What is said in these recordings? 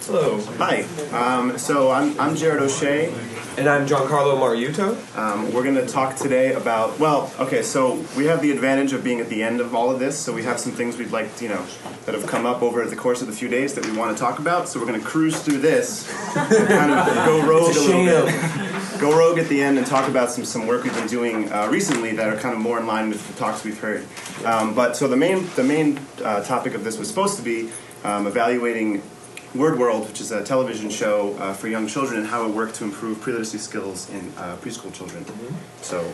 Hello. Hi. So I'm Gerad O'Shea. And I'm Giancarlo Mariutto. We're going to talk today about, so we have the advantage of being at the end of all of this, so we have some things we'd like, that have come up over the course of the few days that we want to talk about, so we're going to cruise through this, kind of go rogue a little bit. Go rogue at the end and talk about some work we've been doing recently that are kind of more in line with the talks we've heard. So the main topic of this was supposed to be evaluating WordWorld, which is a television show for young children, and how it worked to improve pre-literacy skills in preschool children. So,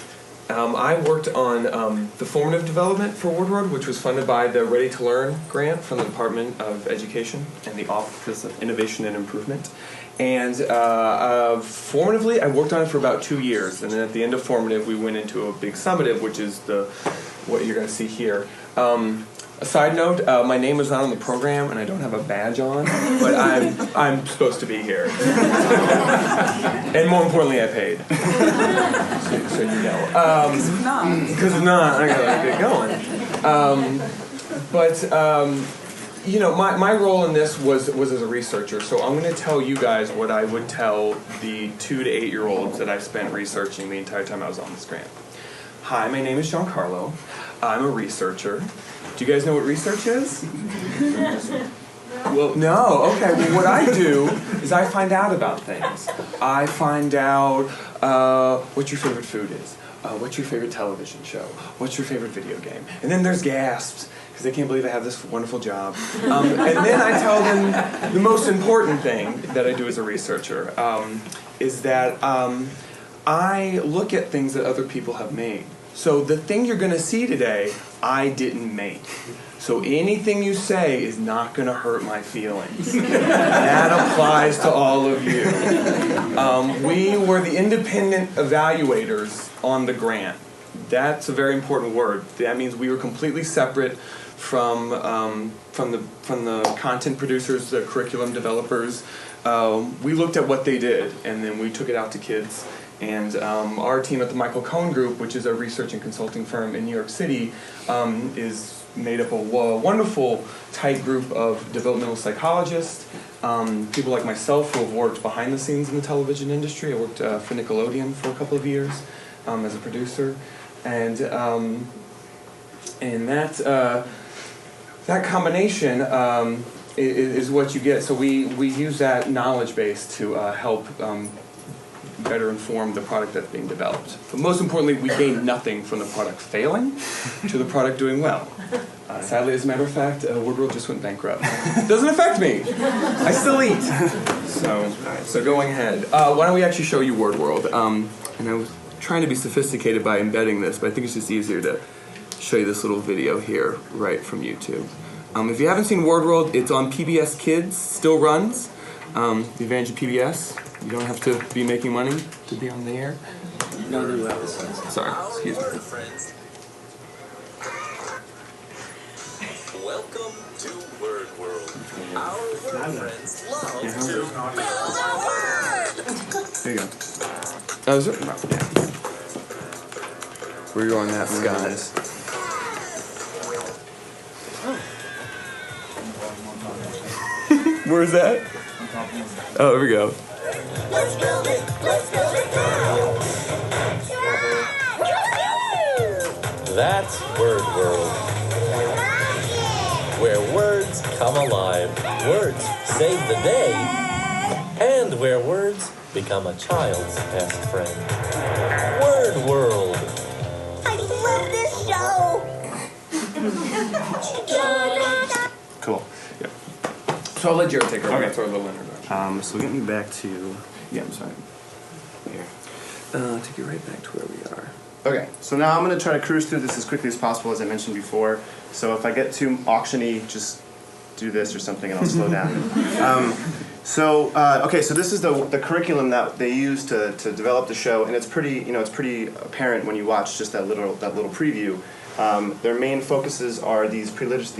I worked on the formative development for WordWorld, which was funded by the Ready to Learn grant from the Department of Education and the Office of Innovation and Improvement. And formatively, I worked on it for about 2 years, and then at the end of formative, we went into a big summative, which is what you're going to see here. A side note, my name is not on the program, and I don't have a badge on, but I'm supposed to be here. And more importantly, I paid. So you know. Because if not, I gotta get going. My role in this was as a researcher, so I'm going to tell you guys what I would tell the 2 to 8-year-olds that I spent researching the entire time I was on this grant. Hi, my name is Giancarlo. I'm a researcher. Do you guys know what research is? Well, no. Okay. Well, what I do is I find out about things. I find out what your favorite food is, what's your favorite television show, what's your favorite video game, and then there's gasps because they can't believe I have this wonderful job. And then I tell them the most important thing that I do as a researcher is that I look at things that other people have made. So the thing you're going to see today, I didn't make. So anything you say is not going to hurt my feelings. That applies to all of you. We were the independent evaluators on the grant. That's a very important word. That means we were completely separate from the content producers, the curriculum developers. We looked at what they did, and then we took it out to kids. And our team at the Michael Cohen Group, which is a research and consulting firm in New York City, is made up of a wonderful tight group of developmental psychologists, people like myself who have worked behind the scenes in the television industry. I worked for Nickelodeon for a couple of years as a producer, and that combination is what you get. So we use that knowledge base to help better inform the product that's being developed. But most importantly, we gain nothing from the product failing to the product doing well. Sadly, as a matter of fact, WordWorld just went bankrupt. It doesn't affect me. I still eat. So going ahead. Why don't we actually show you WordWorld? And I was trying to be sophisticated by embedding this, but I think it's just easier to show you this little video here right from YouTube. If you haven't seen WordWorld, it's on PBS Kids, still runs. The advantage of PBS, you don't have to be making money to be on the air. No new episodes. Sorry, excuse me. Welcome to WordWorld. Our word friends love to build a word. There you go. Oh, is it? No, yeah. Where you on that, Scott? Where's that? Oh, there we go. Let's build it. Let's build it now. That's WordWorld, where words come alive, words save the day, and where words become a child's best friend. WordWorld. I love this show. cool. Yeah. So I'll let Gerad take over. Okay. That's our little introduction. So get me back to Yeah, I'm sorry. here. Take you right back to where we are. Okay, so now I'm going to try to cruise through this as quickly as possible, as I mentioned before. So if I get too auction-y, just do this or something, and I'll slow down. So this is the curriculum that they use to develop the show, and it's pretty apparent when you watch just that little preview. Their main focuses are these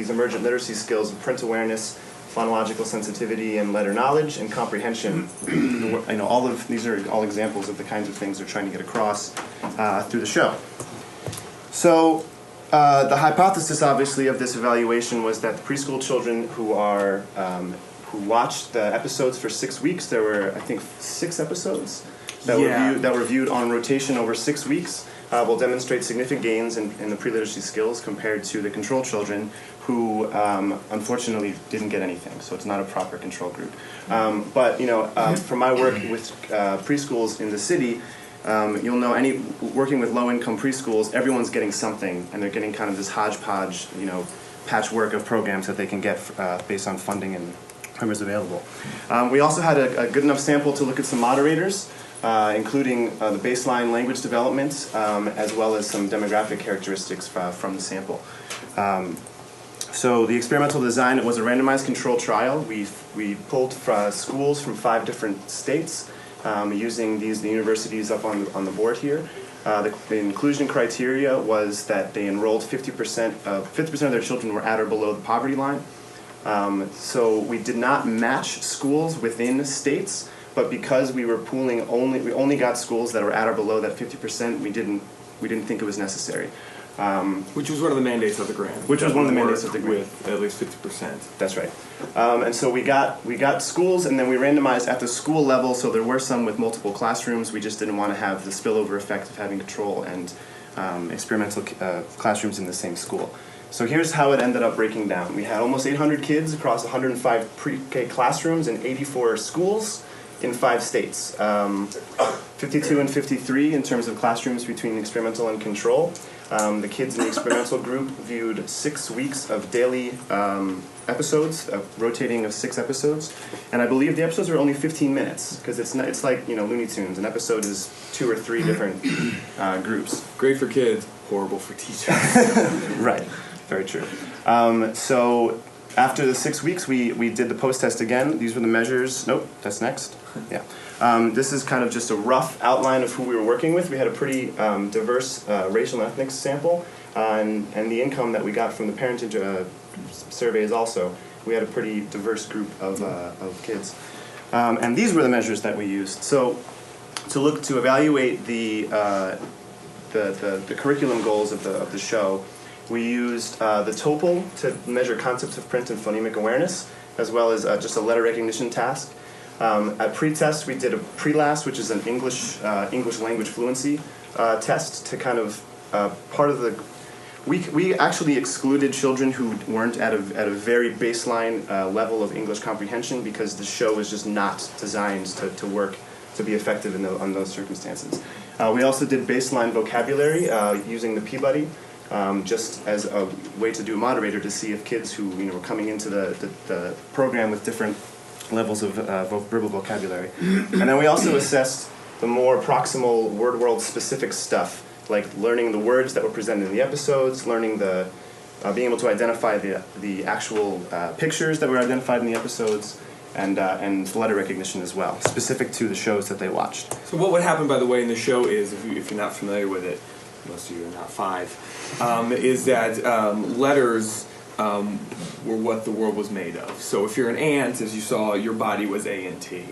emergent literacy skills of print awareness, phonological sensitivity, and letter knowledge and comprehension. All of these are all examples of the kinds of things they're trying to get across through the show. So the hypothesis, obviously, of this evaluation was that the preschool children who who watched the episodes for 6 weeks. There were, I think, 6 episodes that were viewed on rotation over 6 weeks. Will demonstrate significant gains in the pre-literacy skills compared to the control children who unfortunately didn't get anything. So it's not a proper control group. But from my work with preschools in the city, you'll know working with low-income preschools, everyone's getting something, and they're getting kind of this hodgepodge, patchwork of programs that they can get based on funding and whoever's available. We also had a good enough sample to look at some moderators, including the baseline language development, as well as some demographic characteristics from the sample. So the experimental design was a randomized control trial. We pulled schools from 5 different states using the universities up on the board here. The inclusion criteria was that they enrolled 50% of their children were at or below the poverty line. So we did not match schools within states, but because we were pooling we only got schools that were at or below that 50%. We didn't think it was necessary. Which was one of the mandates of the grant. Which was one of the mandates of the grant. With at least 50%. That's right. And so we got schools, and then we randomized at the school level. So there were some with multiple classrooms. We just didn't want to have the spillover effect of having control and experimental classrooms in the same school. So here's how it ended up breaking down. We had almost 800 kids across 105 pre-K classrooms and 84 schools in 5 states. 52 and 53 in terms of classrooms between experimental and control. The kids in the experimental group viewed 6 weeks of daily episodes, a rotating of 6 episodes, and I believe the episodes were only 15 minutes because it's like Looney Tunes. An episode is 2 or 3 different groups. Great for kids, horrible for teachers. Right, very true. So after the 6 weeks, we did the post-test again. These were the measures. Nope, that's next. Yeah. This is kind of just a rough outline of who we were working with. We had a pretty diverse racial and ethnic sample, and the income that we got from the parentage surveys also. We had a pretty diverse group of kids. And these were the measures that we used. So to evaluate the curriculum goals of the show, we used the TOEFL to measure concepts of print and phonemic awareness, as well as just a letter recognition task. At pre-test, we did a pre-LAS, which is an English language fluency test to kind of part of the. We actually excluded children who weren't at a very baseline level of English comprehension because the show is just not designed to work to be effective on those circumstances. We also did baseline vocabulary using the Peabody. Just as a way to do a moderator to see if kids who were coming into the program with different levels of verbal vocabulary. And then we also assessed the more proximal WordWorld specific stuff, like learning the words that were presented in the episodes, learning being able to identify the actual pictures that were identified in the episodes, and letter recognition as well, specific to the shows that they watched. So what would happen, by the way, in the show is, if you're not familiar with it, most of you are not 5, is that letters were what the world was made of. So if you're an ant, as you saw, your body was A and T.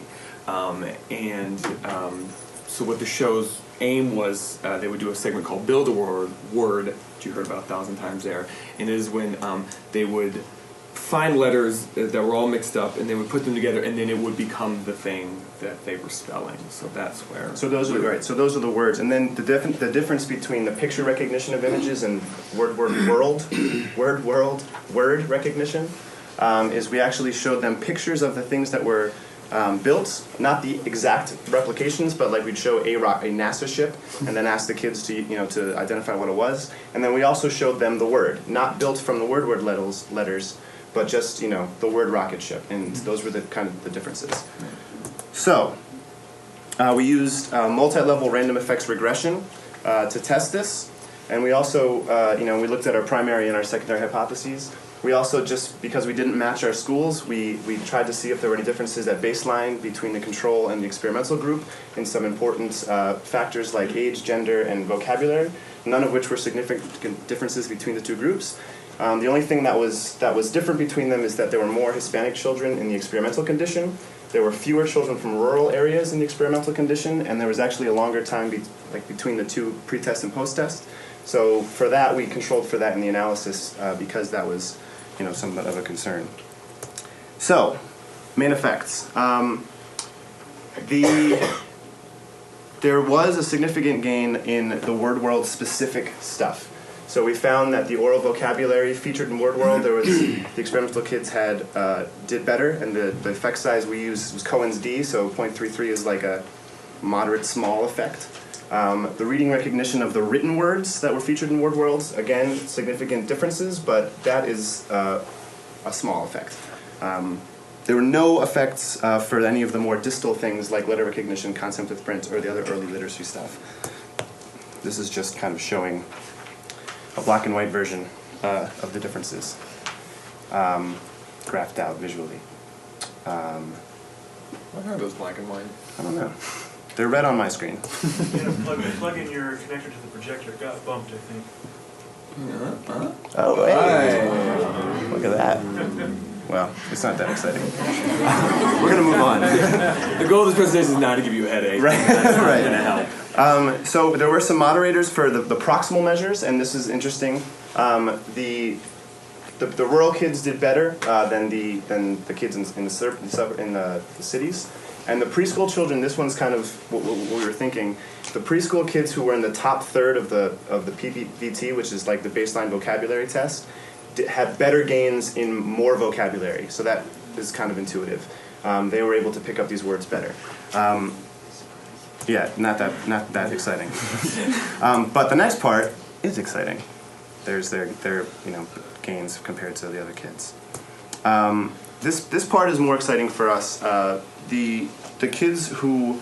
So what the show's aim was, they would do a segment called Build a Word, which you heard about 1,000 times there, and it is when they would find letters that were all mixed up, and they would put them together, and then it would become the thing that they were spelling. So that's where. So those are right. So those are the words, and then the difference between the picture recognition of images and word recognition is we actually showed them pictures of the things that were built, not the exact replications, but like we'd show a NASA ship, and then ask the kids to identify what it was, and then we also showed them the word, not built from the WordWorld letters. But just the word rocket ship, and those were the kind of the differences. So we used multi-level random effects regression to test this, and we also we looked at our primary and our secondary hypotheses. We also, just because we didn't match our schools, we tried to see if there were any differences at baseline between the control and the experimental group in some important factors like age, gender, and vocabulary, none of which were significant differences between the two groups. The only thing that was different between them is that there were more Hispanic children in the experimental condition. There were fewer children from rural areas in the experimental condition, and there was actually a longer time between the two pre-test and post-test. So for that, we controlled for that in the analysis because that was somewhat of a concern. So main effects. There was a significant gain in the WordWorld specific stuff. So we found that the oral vocabulary featured in WordWorld, the experimental kids did better, and the effect size we used was Cohen's D, so 0.33 is like a moderate small effect. The reading recognition of the written words that were featured in WordWorld, again, significant differences, but that is a small effect. There were no effects for any of the more distal things like letter recognition, concept with print, or the other early literacy stuff. This is just kind of showing a black and white version of the differences, graphed out visually. Why are those black and white? I don't know. They're red on my screen. Plug in your connector to the projector. It got bumped, I think. Oh, hey! Look at that. Well, it's not that exciting. We're going to move on. The goal of this presentation is not to give you a headache. Right. That's not Right. going to help. So there were some moderators for the proximal measures, and this is interesting. The rural kids did better than the kids in the cities. And the preschool children, this one's kind of what we were thinking. The preschool kids who were in the top third of the PVT, which is like the baseline vocabulary test, had better gains in more vocabulary. So that is kind of intuitive. They were able to pick up these words better. Yeah, not that exciting. But the next part is exciting. There's their gains compared to the other kids. This part is more exciting for us. The kids who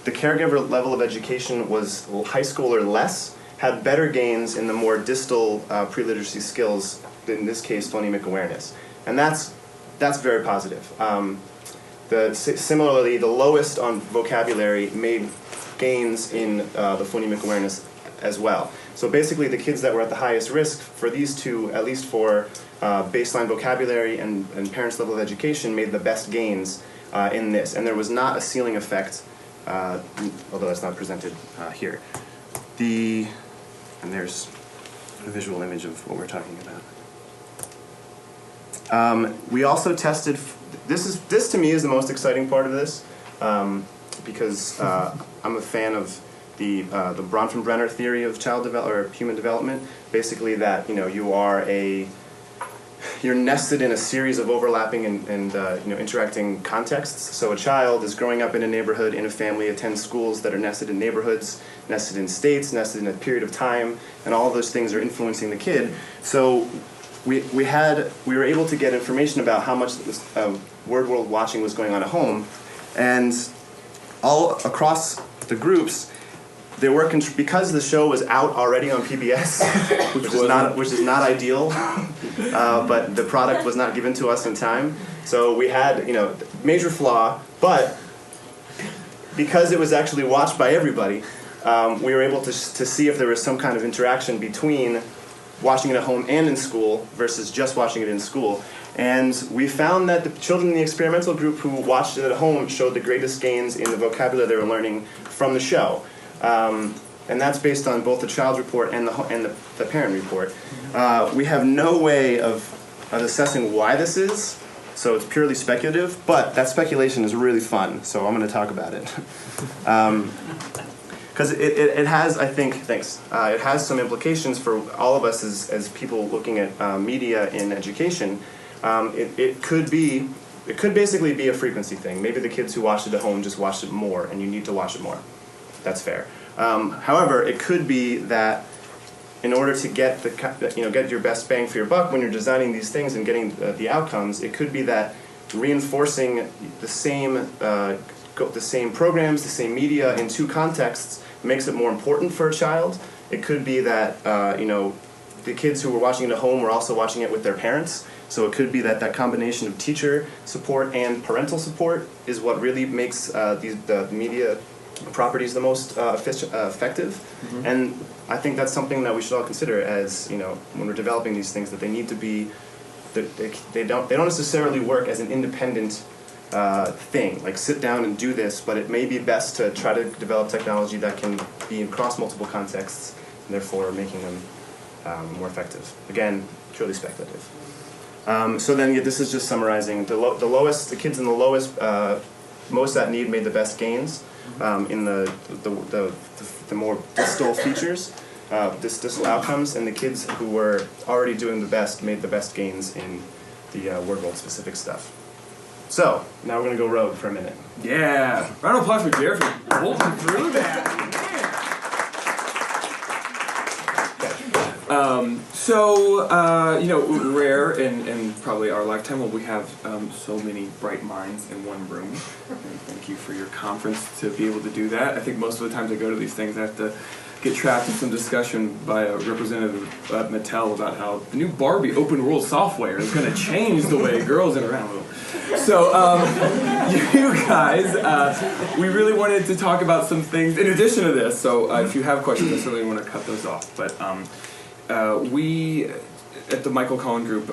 the caregiver level of education was high school or less had better gains in the more distal pre-literacy skills, in this case phonemic awareness. And that's very positive. Similarly, the lowest on vocabulary made gains in the phonemic awareness as well. So basically the kids that were at the highest risk for these two, at least for baseline vocabulary and parents' level of education, made the best gains in this. And there was not a ceiling effect, although that's not presented here. And there's a visual image of what we're talking about. We also tested, this to me is the most exciting part of this, because I'm a fan of the Bronfenbrenner theory of human development. Basically that you're nested in a series of overlapping and interacting contexts. So a child is growing up in a neighborhood, in a family, attends schools that are nested in neighborhoods, nested in states, nested in a period of time, and all of those things are influencing the kid. So we were able to get information about how much WordWorld watching was going on at home, and all across the groups, there were because the show was out already on PBS, which is not ideal, but the product was not given to us in time. So we had major flaw, but because it was actually watched by everybody, we were able to see if there was some kind of interaction between watching it at home and in school versus just watching it in school. And we found that the children in the experimental group who watched it at home showed the greatest gains in the vocabulary they were learning from the show. And that's based on both the child's report and the parent report. We have no way of assessing why this is, so it's purely speculative, but that speculation is really fun, so I'm going to talk about it. Because it has, I think, it has some implications for all of us as people looking at media in education. It could basically be a frequency thing. Maybe the kids who watched it at home just watched it more, and you need to watch it more. That's fair. However, it could be that in order to get get your best bang for your buck when you're designing these things and getting the outcomes, it could be that reinforcing the same programs, the same media in two contexts makes it more important for a child. It could be that the kids who were watching it at home were also watching it with their parents. So it could be that combination of teacher support and parental support is what really makes the media properties the most effective. Mm-hmm. And I think that's something that we should all consider as when we're developing these things, that they need to be they don't necessarily work as an independent thing, like sit down and do this, but it may be best to try to develop technology that can be across multiple contexts, and therefore making them more effective. Again, purely speculative. So then, this is just summarizing. The kids in the lowest, most at need made the best gains in the more distal features, distal outcomes, and the kids who were already doing the best made the best gains in the WordWorld specific stuff. So now we're gonna go rogue for a minute. Yeah, round of applause for Jared for bolting through that. Rare in probably our lifetime when we have so many bright minds in one room. And thank you for your conference to be able to do that. I think most of the times I go to these things, I have to get trapped in some discussion by a representative at Mattel about how the new Barbie open world software is going to change the way girls interact with them. So, you guys, we really wanted to talk about some things in addition to this. So, if you have questions, I certainly want to cut those off. But we, at the Michael Cohen Group,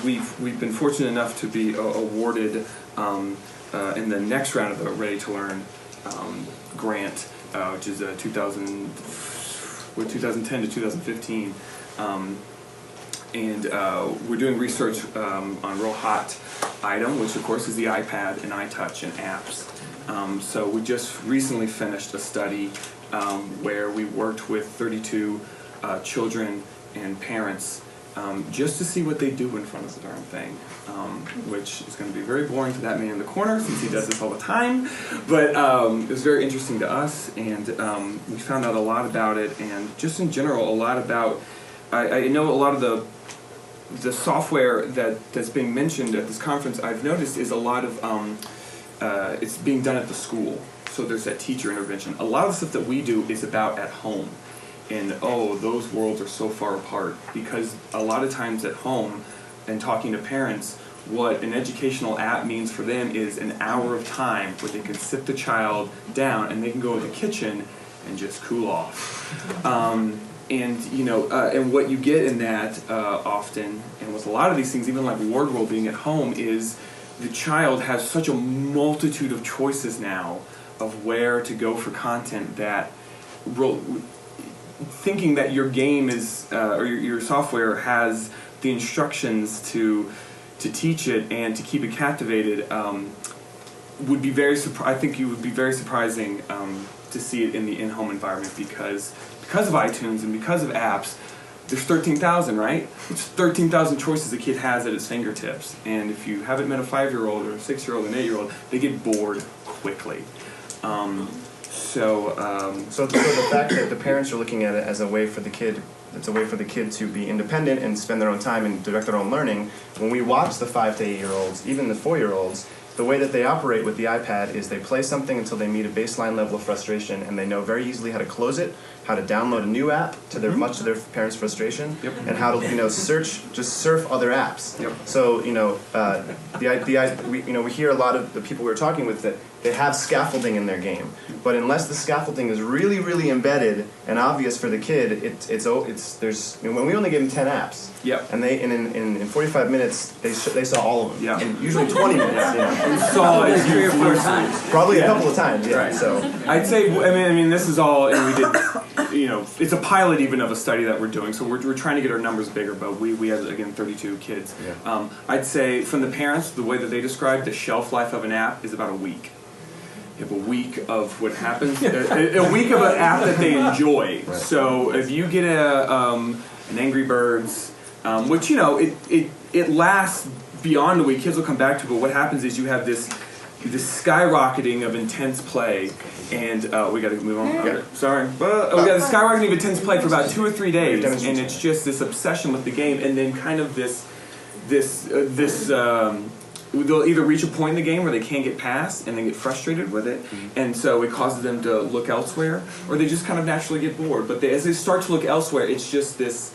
we've been fortunate enough to be awarded in the next round of the Ready to Learn grant, which is 2010 to 2015. And we're doing research on a real hot item, which of course is the iPad and iTouch and apps. So we just recently finished a study where we worked with 32 children and parents just to see what they do in front of the darn thing, which is going to be very boring to that man in the corner since he does this all the time, but it was very interesting to us, and we found out a lot about it, and just in general a lot about, I know a lot of the software that's being mentioned at this conference, I've noticed, is a lot of it's being done at the school. So there's that teacher intervention. A lot of the stuff that we do is about at home. And those worlds are so far apart, because a lot of times at home and talking to parents, what an educational app means for them is an hour of time where they can sit the child down and they can go in the kitchen and just cool off. And what you get in that often, and with a lot of these things, even like WordWorld being at home, is the child has such a multitude of choices now of where to go for content that thinking that your game is or your software has the instructions to teach it and to keep it captivated would be I think you would be very surprising to see it in the in-home environment, because of iTunes and because of apps. There's 13,000, right? It's 13,000 choices a kid has at his fingertips, and if you haven't met a 5-year-old or a 6-year-old or an 8-year-old, they get bored quickly. So the fact that the parents are looking at it as a way for the kid, it's a way for the kid to be independent and spend their own time and direct their own learning. When we watch the 5 to 8-year-olds, even the 4-year-olds, the way that they operate with the iPad is they play something until they meet a baseline level of frustration, and they know very easily how to close it, how to download a new app to their much to their parents' frustration, and how to surf other apps. Yep. So we hear a lot of the people we were talking with that they have scaffolding in their game, but unless the scaffolding is really, really embedded and obvious for the kid, when we only gave them 10 apps, and in 45 minutes they saw all of them, and usually 20 minutes. We saw it 3 or 4 times, probably a couple of times. Right. So I'd say, I mean, this is all, and we did. It's a pilot even of a study that we're doing, so we're trying to get our numbers bigger, but we have, again, 32 kids. Yeah. I'd say from the parents, the way that they describe the shelf life of an app is about a week. You have a week of what happens, a week of an app that they enjoy. Right. So if you get an Angry Birds, which, it lasts beyond a week, kids will come back to it, but what happens is you have this skyrocketing of intense play, and we got to move on. Okay. Sorry, we got a skyrocketing of intense play for about 2 or 3 days, and it's just this obsession with the game, and then kind of this they'll either reach a point in the game where they can't get past and they get frustrated with it, and so it causes them to look elsewhere, or they just kind of naturally get bored. But as they start to look elsewhere, it's just this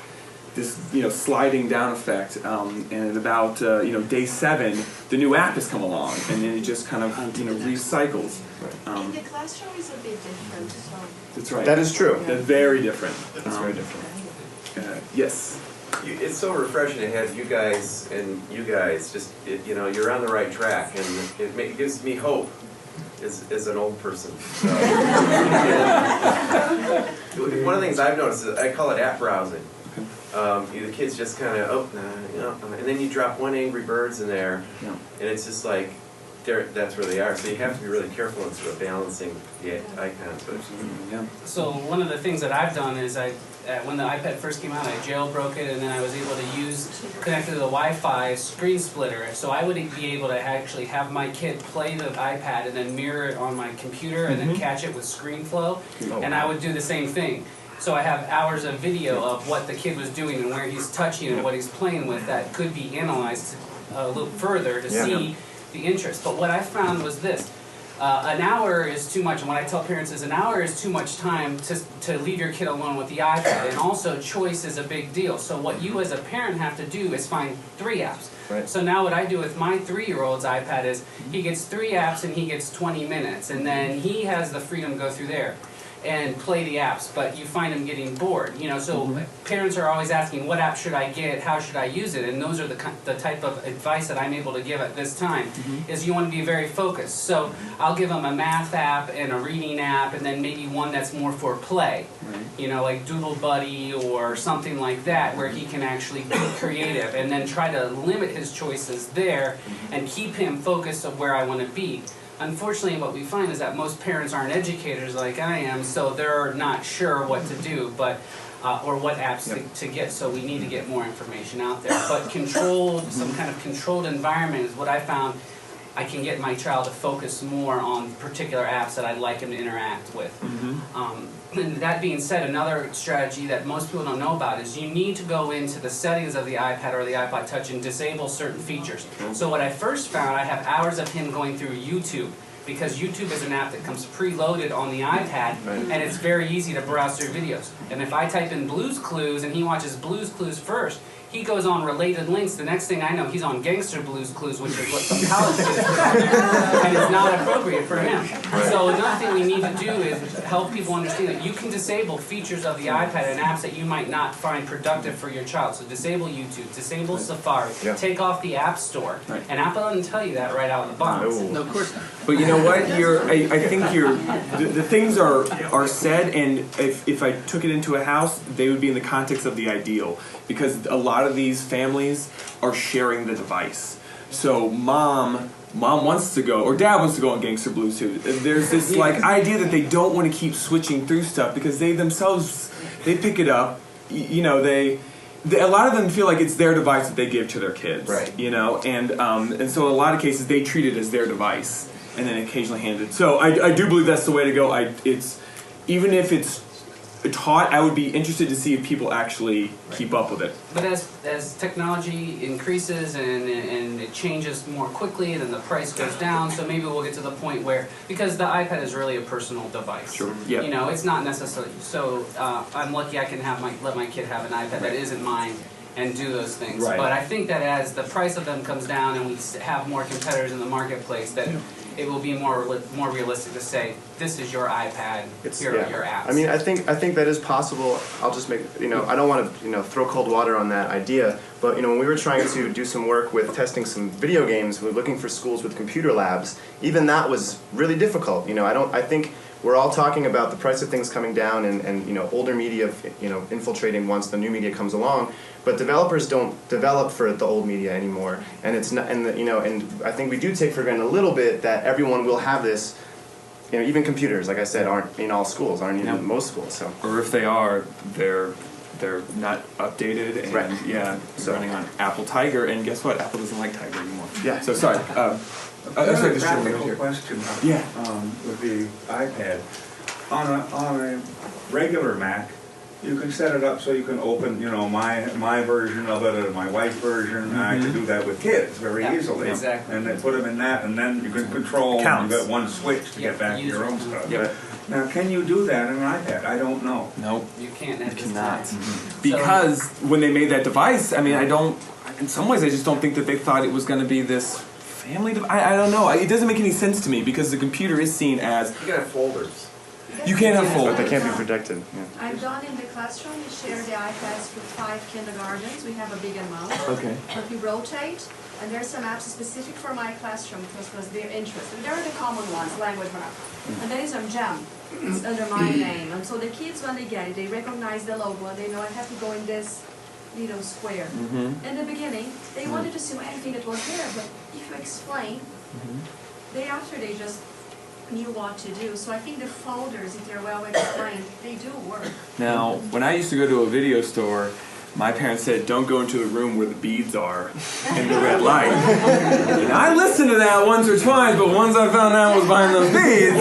sliding down effect, and at about day 7, the new app has come along, and then it just kind of recycles. In the classroom is a bit different. So. That's right. That is true. That's very different. That's very different. Yes. It's so refreshing to have you guys just you're on the right track, and it gives me hope as an old person. One of the things I've noticed is I call it app browsing. the kids just kind of, oh, nah, you know, and then you drop one Angry Birds in there, and it's just like, that's where they are. So you have to be really careful in sort of balancing the icons. But, So one of the things that I've done is when the iPad first came out, I jailbroke it, and then I was able to connect to the Wi-Fi screen splitter. So I would be able to actually have my kid play the iPad and then mirror it on my computer and then catch it with ScreenFlow. And I would do the same thing. So I have hours of video of what the kid was doing and where he's touching and what he's playing with that could be analyzed a little further to see the interest. But what I found was this. An hour is too much, and what I tell parents is an hour is too much time to leave your kid alone with the iPad, and also choice is a big deal. So what you as a parent have to do is find 3 apps. Right. So now what I do with my 3-year-old's iPad is he gets 3 apps and he gets 20 minutes, and then he has the freedom to go through there and play the apps, but you find them getting bored. You know, so parents are always asking, what app should I get, how should I use it? And those are the type of advice that I'm able to give at this time, is you want to be very focused. So I'll give them a math app and a reading app, and then maybe one that's more for play. You know, like Doodle Buddy or something like that, where he can actually be creative, and then try to limit his choices there and keep him focused on where I want to be. Unfortunately, what we find is that most parents aren't educators like I am, so they're not sure what to do, but or what apps to get. So we need to get more information out there. But controlled, some kind of controlled environment is what I found. I can get my child to focus more on particular apps that I'd like him to interact with. And that being said, another strategy that most people don't know about is you need to go into the settings of the iPad or the iPod Touch and disable certain features. So what I first found, I have hours of him going through YouTube, because YouTube is an app that comes preloaded on the iPad, and it's very easy to browse through videos. And if I type in Blue's Clues and he watches Blue's Clues first, he goes on related links. The next thing I know, he's on Gangster Blues Clues, which is what some college kids put on there, and it's not appropriate for him. So another thing we need to do is help people understand that you can disable features of the iPad and apps that you might not find productive for your child. So disable YouTube, disable Safari, take off the App Store. And Apple doesn't tell you that right out of the box. No, of course not. But you know what? I think the things are said, and if I took it into a house, they would be in the context of the ideal. Because a lot of these families are sharing the device. So mom wants to go, or dad wants to go on Gangster Blues too. There's this like idea that they don't want to keep switching through stuff because they themselves, they pick it up. You know, a lot of them feel like it's their device that they give to their kids. Right. You know, and so in a lot of cases they treat it as their device and then occasionally hand it. So I do believe that's the way to go. Even if it's taught, I would be interested to see if people actually keep up with it. But as technology increases and it changes more quickly, and then the price goes down, so maybe we'll get to the point where, because the iPad is really a personal device. Sure. Yeah. You know, it's not necessarily, so I'm lucky I can let my kid have an iPad that isn't mine and do those things. Right. But I think that as the price of them comes down and we have more competitors in the marketplace, that it will be more realistic to say, this is your iPad, here are your apps. I mean, I think that is possible. I'll just make, I don't want to, throw cold water on that idea, but, when we were trying to do some work with testing some video games, we were looking for schools with computer labs, even that was really difficult. I think we're all talking about the price of things coming down and older media, infiltrating once the new media comes along. But developers don't develop for the old media anymore, and it's not. And I think we do take for granted a little bit that everyone will have this. Even computers, like I said, aren't in all schools, aren't in most schools. So, or if they are, they're not updated, and so running on Apple Tiger, and guess what? Apple doesn't like Tiger anymore. Yeah. So sorry. A practical question with the iPad. On a regular Mac, you can set it up so you can open, my version of it or my wife's version. I can do that with kids very easily. Exactly. And then put them in that, and then you can control. You've got one switch to get back to your own stuff. Yep. Now, can you do that on an iPad? I don't know. Nope. You can't. You cannot. Because when they made that device, I mean, in some ways, I just don't think that they thought it was going to be this family device. I don't know. It doesn't make any sense to me because the computer is seen as. You can have folders. You can't have folders. But they can't be protected. Yeah. I've done in the classroom, we share the iPads with 5 kindergartens. We have a big amount. Okay. But we rotate, and there's some apps specific for my classroom because was their interest. And there are the common ones, language map. And there is a gem. It's under my name. And so the kids, when they get it, they recognize the logo and they know I have to go in this little square. In the beginning, they wanted to see everything that was there, but if you explain, after they just knew what to do. So I think the folders, if they're well explained, they do work. Now, when I used to go to a video store, my parents said, don't go into the room where the beads are in the red light. And I listened to that once or twice, but once I found out what was behind those beads,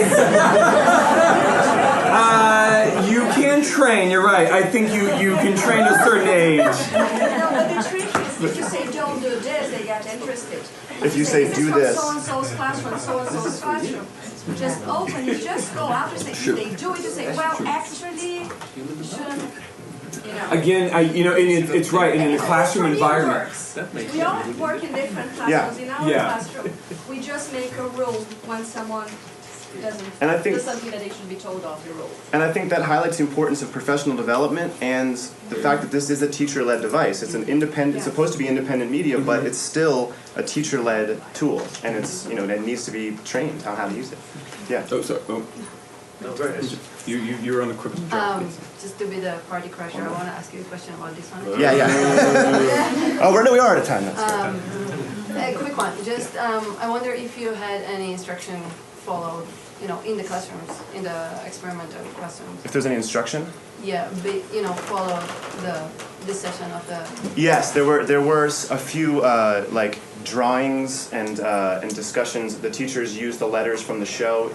you can train, you're right. I think you can train a certain age. No, but the trick is, if you say don't do this, they get interested. If you say do this. So-and-so's classroom, so-and-so's classroom. Just open, you just go after say, if they do it, you say, well, actually, you shouldn't. Again, it's right, and in a classroom environment. We all work in different classrooms. In our classroom, we just make a rule when someone doesn't do something that they should be told off the rule. And I think that highlights the importance of professional development and the fact that this is a teacher-led device. It's an independent, it's supposed to be independent media, but it's still a teacher-led tool, and it's it needs to be trained on how to use it. Yeah. No, go ahead. You were on the quick drop. Just to be the party crusher, I want to ask you a question about this one. Yeah. Oh, we are out of time. That's a quick one. Just, I wonder if you had any instruction followed, in the classrooms, in the experimental classrooms. If there's any instruction? Yeah, follow this session of the. Yes, there were a few like drawings and discussions. The teachers used the letters from the show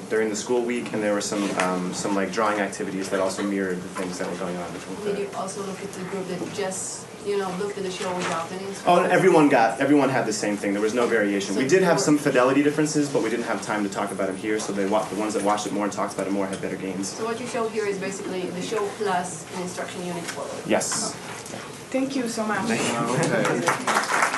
during the school week, and there were some like drawing activities that also mirrored the things that were going on. Did you also look at the group that just looked at the show without any instruction? Oh, everyone had the same thing. There was no variation. So we did have some fidelity differences, but we didn't have time to talk about them here. So the ones that watched it more and talked about it more had better gains. So what you show here is basically the show plus an instruction unit followed. Yes. Thank you so much. Thank you. Okay.